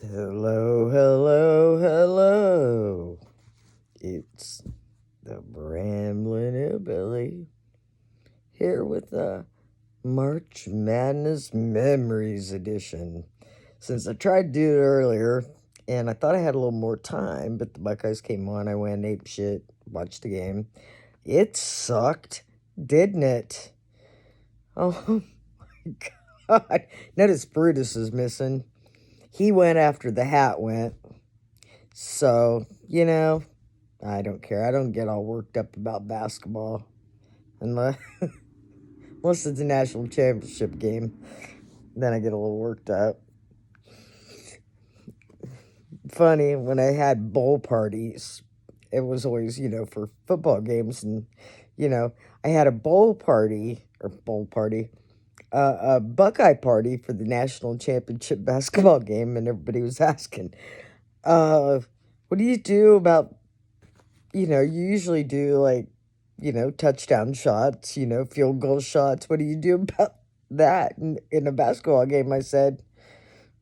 Hello, hello, hello. It's the Ramblin Hillbilly here with the March Madness Memories Edition. Since I tried to do it earlier and I thought I had a little more time, but the Buckeyes came on, I went ape shit, watched the game. It sucked, didn't it? Oh my god. Notice Brutus is missing. He went after the hat went. So, I don't care. I don't get all worked up about basketball unless, unless it's a national championship game. Then I get a little worked up. Funny, when I had bowl parties, it was always, for football games. And, I had a a Buckeye party for the national championship basketball game. And everybody was asking, what do you do about, you usually do like, touchdown shots, field goal shots. What do you do about that in a basketball game? I said,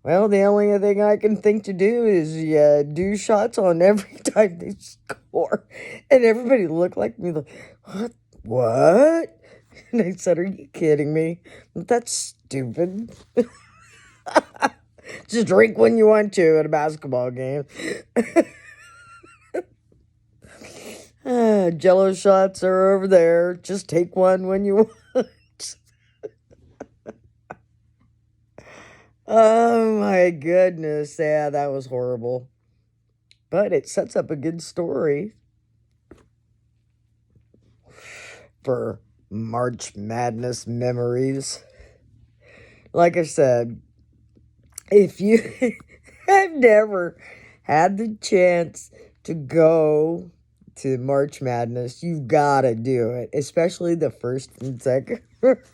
well, the only thing I can think to do is do shots on every time they score. And everybody looked like me like, what? What? And I said, are you kidding me? That's stupid. Just drink when you want to at a basketball game. Jello shots are over there. Just take one when you want. Oh my goodness. Yeah, that was horrible. But it sets up a good story for March Madness memories. Like I said, if you have never had the chance to go to March Madness, you've got to do it, especially the first and second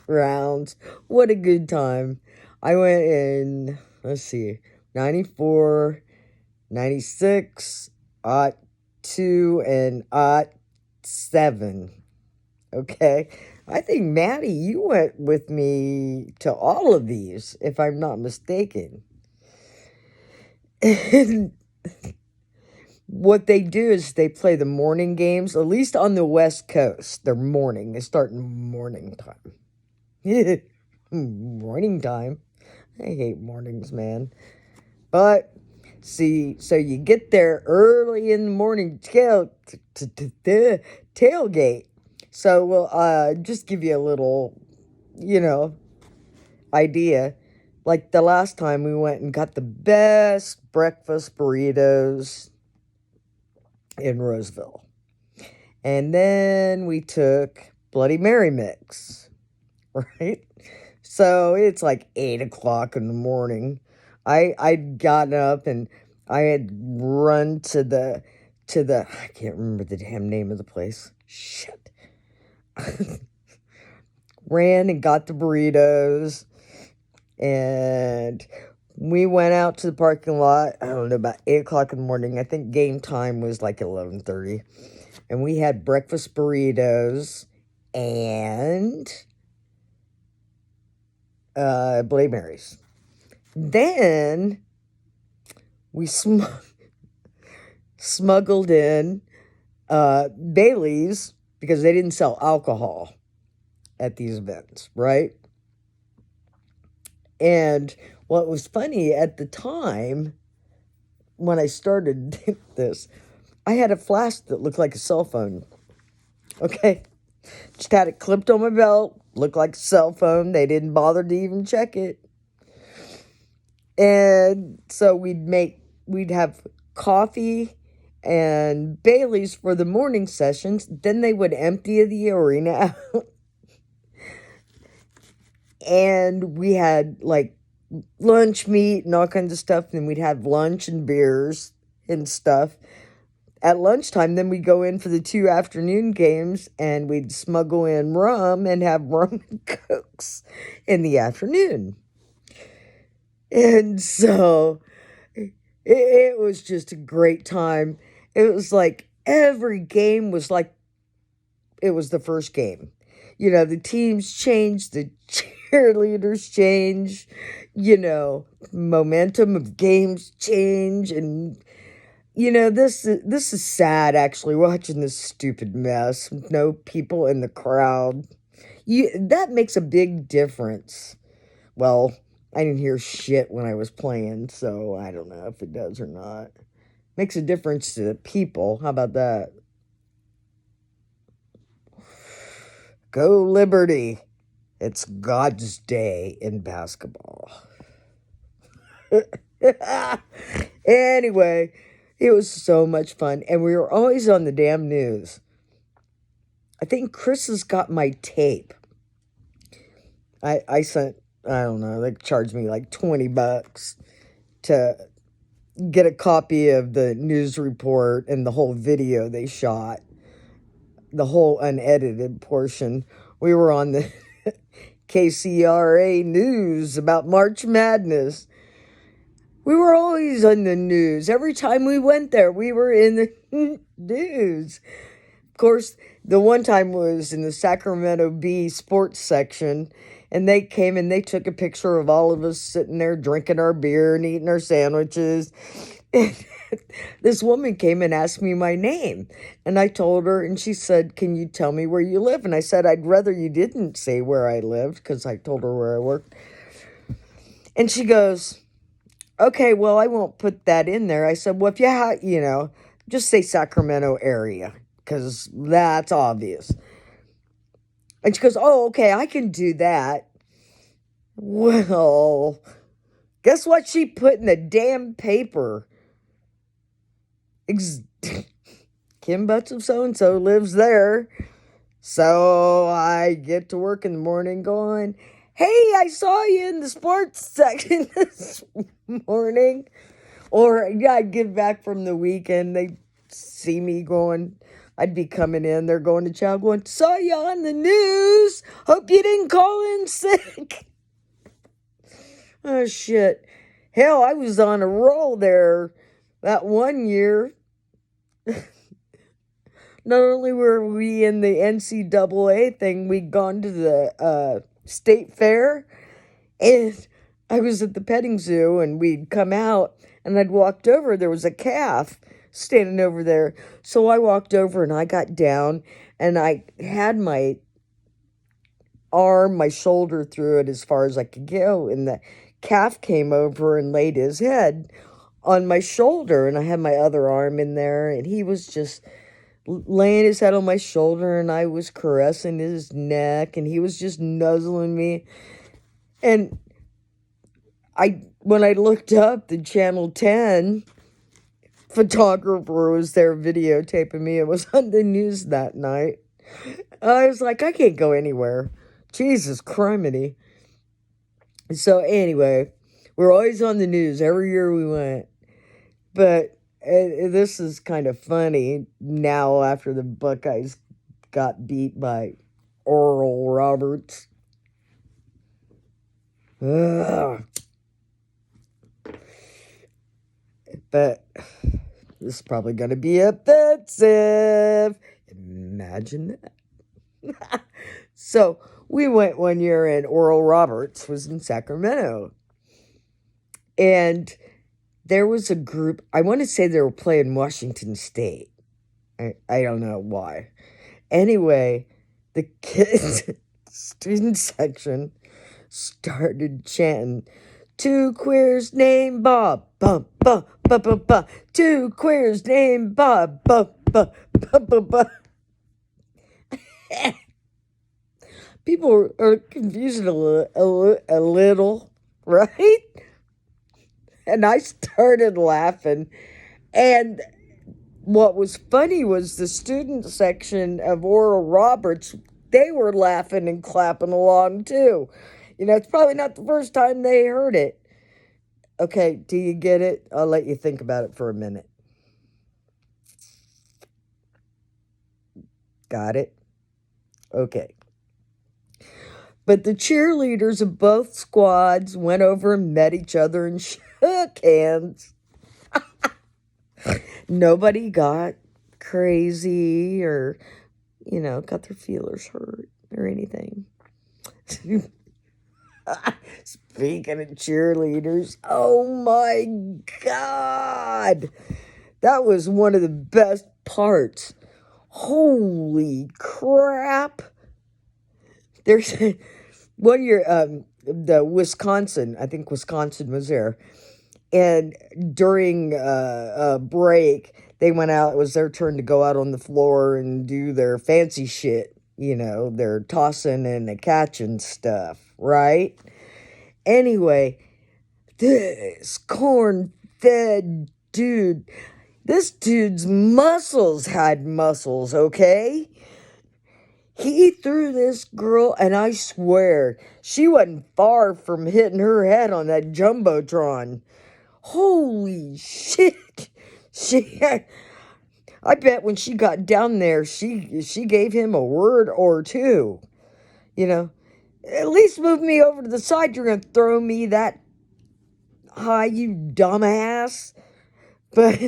rounds. What a good time. I went in, 94, 96, 2, and 7. Okay? I think, Maddie, you went with me to all of these, if I'm not mistaken. And what they do is they play the morning games, at least on the West Coast. They're morning. They start in morning time. Morning time. I hate mornings, man. But, see, so you get there early in the morning tailgate. So we'll just give you a little, idea. Like the last time we went and got the best breakfast burritos in Roseville. And then we took Bloody Mary mix, right? So it's like 8 o'clock in the morning. I'd gotten up and I had run to the I can't remember the damn name of the place. Shit. Ran and got the burritos, and we went out to the parking lot, I don't know, about 8 o'clock in the morning. I think game time was like 11:30. And we had breakfast burritos and Bloody Marys. Then we smuggled in Bailey's because they didn't sell alcohol at these events, right? And what was funny at the time when I started this, I had a flask that looked like a cell phone. Okay? Just had it clipped on my belt, looked like a cell phone. They didn't bother to even check it. And so we'd have coffee and Bailey's for the morning sessions. Then they would empty the arena out. And we had like lunch meat and all kinds of stuff. And we'd have lunch and beers and stuff. At lunchtime, then we'd go in for the 2 afternoon games and we'd smuggle in rum and have rum and cokes in the afternoon. And so it was just a great time. It was like every game was like it was the first game. the teams change, the cheerleaders change, momentum of games change, and this is sad, actually, watching this stupid mess with no people in the crowd. That makes a big difference. Well, I didn't hear shit when I was playing, so I don't know if it does or not. Makes a difference to the people. How about that? Go Liberty. It's God's day in basketball. Anyway, it was so much fun, and we were always on the damn news. I think Chris has got my tape. I sent, I don't know, they charged me like $20 to get a copy of the news report and the whole video they shot, the whole unedited portion. We were on the KCRA news about March Madness. We were always on the news. Every time we went there, we were in the news. Of course, the one time was in the Sacramento Bee sports section, and they came and they took a picture of all of us sitting there drinking our beer and eating our sandwiches. And this woman came and asked me my name, and I told her, and she said, "Can you tell me where you live?" And I said, "I'd rather you didn't say where I lived," because I told her where I worked. And she goes, "Okay, well, I won't put that in there." I said, "Well, if you just say Sacramento area, because that's obvious." And she goes, "Oh, okay, I can do that." Well, guess what she put in the damn paper? Kim Butts of so-and-so lives there. So I get to work in the morning going, "Hey, I saw you in the sports section this morning." Or, I'd get back from the weekend, they'd see me going, I'd be coming in, they're going to chow, going, "Saw you on the news. Hope you didn't call in sick." Oh, shit. Hell, I was on a roll there that one year. Not only were we in the NCAA thing, we'd gone to the state fair, and I was at the petting zoo, and we'd come out, and I'd walked over. There was a calf standing over there. So I walked over, and I got down, and I had my arm, my shoulder through it as far as I could go, and the calf came over and laid his head on my shoulder, and I had my other arm in there, and he was just laying his head on my shoulder, and I was caressing his neck, and he was just nuzzling me. And when I looked up, the Channel 10 photographer was there videotaping me. It was on the news that night. I was like, I can't go anywhere. Jesus criminy. So anyway, we're always on the news. Every year we went. But this is kind of funny now after the Buckeyes got beat by Oral Roberts. Ugh. But this is probably going to be offensive. Imagine that. So we went one year, and Oral Roberts was in Sacramento. And there was a group, I want to say they were playing Washington State. I don't know why. Anyway, the kids, student section, started chanting, "Two queers named Bob, bum, bum, bum, bum, bum. Two queers named Bob, bum, bum, bum, bum, bum." People are confused a little, right? And I started laughing. And what was funny was the student section of Oral Roberts, they were laughing and clapping along too. It's probably not the first time they heard it. Okay, do you get it? I'll let you think about it for a minute. Got it? Okay. But the cheerleaders of both squads went over and met each other and shook hands. Nobody got crazy or, got their feelers hurt. or anything. Speaking of cheerleaders, oh my God. That was one of the best parts. Holy crap. There's one year, the Wisconsin, I think Wisconsin was there. And during a break, they went out. It was their turn to go out on the floor and do their fancy shit. You know, their tossing and the catching stuff, right? Anyway, this corn-fed dude, this dude's muscles had muscles, okay? He threw this girl, and I swear, she wasn't far from hitting her head on that Jumbotron. Holy shit. I bet when she got down there, she gave him a word or two. You know, at least move me over to the side. You're going to throw me that high, you dumbass. But,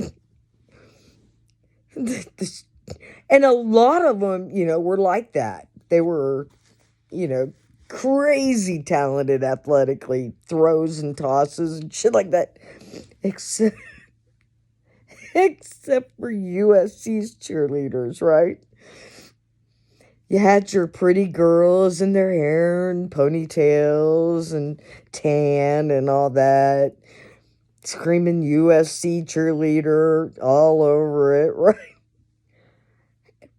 and a lot of them, you know, were like that. They were, you know, crazy talented athletically, throws and tosses and shit like that. Except for USC's cheerleaders, right? You had your pretty girls in their hair and ponytails and tan and all that, screaming USC cheerleader all over it, right?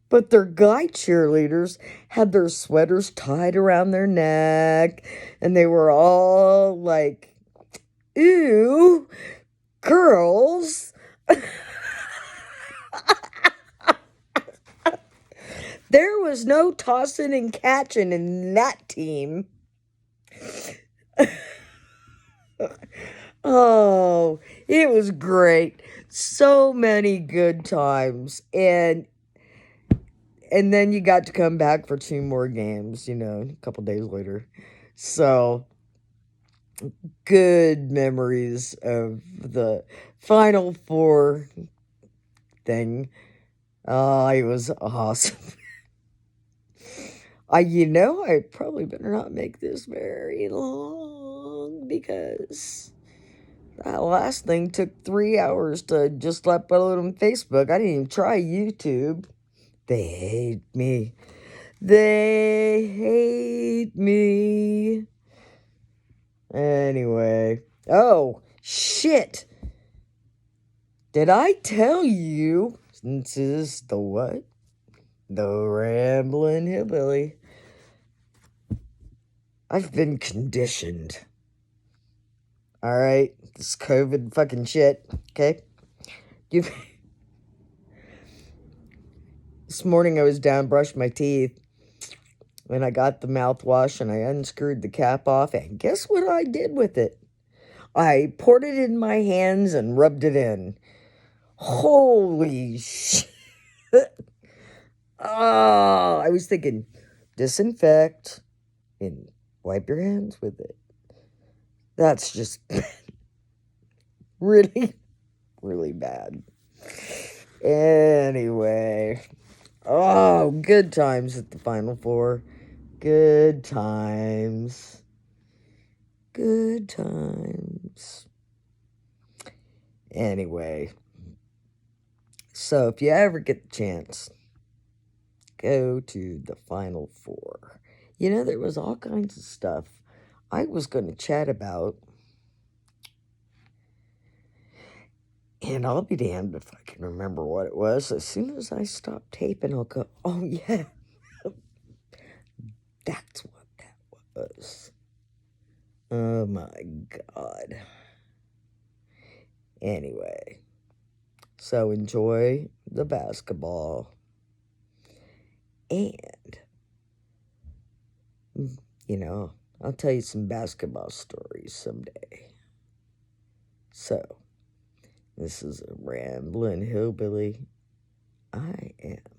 But their guy cheerleaders had their sweaters tied around their neck, and they were all like, ew, girls. There was no tossing and catching in that team. Oh, it was great. So many good times. And then you got to come back for 2 more games, you know, a couple days later. So, good memories of the Final Four thing. Oh, it was awesome. I probably better not make this very long because that last thing took 3 hours to just upload on Facebook. I didn't even try YouTube. They hate me. They hate me. Anyway. Oh, shit. Did I tell you, since this is the what? The Ramblin Hillbilly. I've been conditioned. Alright? This COVID fucking shit. Okay? This morning I was down, brushed my teeth, and I got the mouthwash and I unscrewed the cap off, and guess what I did with it? I poured it in my hands and rubbed it in. Holy shit. Oh, I was thinking, disinfect and wipe your hands with it. That's just really, really bad. Anyway. Oh, good times at the Final Four. Good times. Good times. Anyway. So, if you ever get the chance, go to the Final Four. You know, there was all kinds of stuff I was going to chat about. And I'll be damned if I can remember what it was. As soon as I stop taping, I'll go, oh, yeah. That's what that was. Oh, my God. Anyway. So enjoy the basketball. And, you know, I'll tell you some basketball stories someday. So, this is a Ramblin' Hillbilly. I am